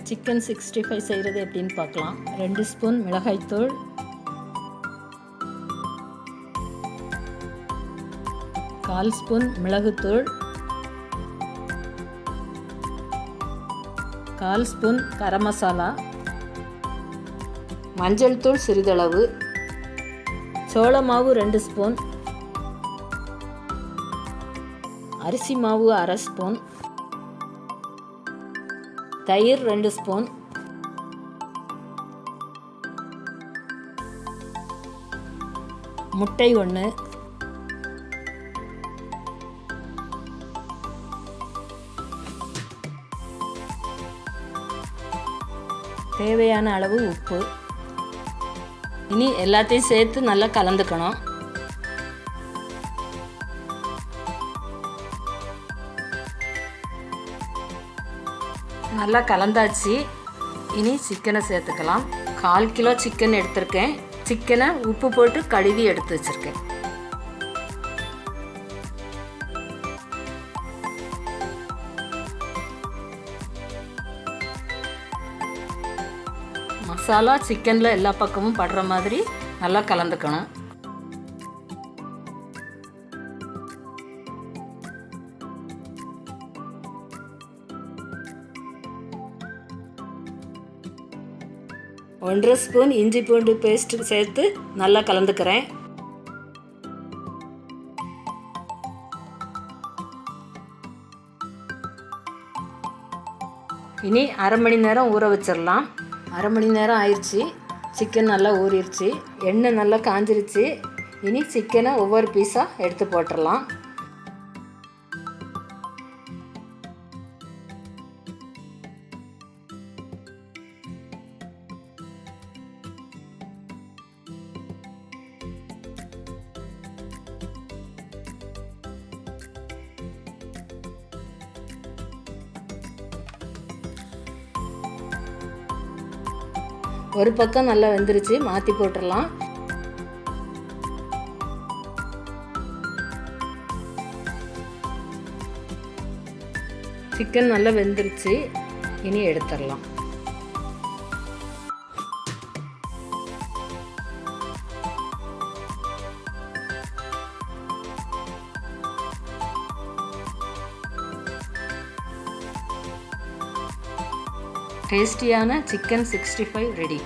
Chicken 65 செய்கிறது எப்படின்னு பார்க்கலாம். 2 ஸ்பூன் மிளகாய்த்தூள், 1/4 ஸ்பூன் மிளகுத்தூள், 1/4 ஸ்பூன் கரம் மசாலா, மஞ்சள் தூள் சிறிதளவு, சோள மாவு 2 ஸ்பூன், அரிசி மாவு 1/2 ஸ்பூன், தயிர் 2 ஸ்பூன், முட்டை 1, தேவையான அளவு உப்பு. இனி எல்லாத்தையும் சேர்த்து நல்லா கலந்துக்கணும். நல்லா கலந்தாச்சு. இனி சிக்கனை சேர்த்துக்கலாம். 1/4 கிலோ சிக்கன் எடுத்திருக்கேன். சிக்கனை உப்பு போட்டு கழுவி எடுத்து வச்சுருக்கேன். மசாலா சிக்கனில் எல்லா பக்கமும் படுற மாதிரி நல்லா கலந்துக்கணும். ஒன்றரை ஸ்பூன் இஞ்சி பூண்டு பேஸ்ட்டு சேர்த்து நல்லா கலந்துக்கிறேன். இனி அரை மணி நேரம் ஊற வச்சிடலாம். அரை மணி நேரம் ஆயிடுச்சு. சிக்கன் நல்லா ஊறிடுச்சு. எண்ணெய் நல்லா காஞ்சிருச்சு. இனி சிக்கனை ஒவ்வொரு பீஸாக எடுத்து போட்டுடலாம். ஒரு பக்கம் நல்லா வெந்துருச்சு. மாற்றி போட்டுடலாம். சிக்கன் நல்லா வெந்துருச்சு. இனி எடுத்துடலாம். டேஸ்டியான சிக்கன் 65 ரெடி.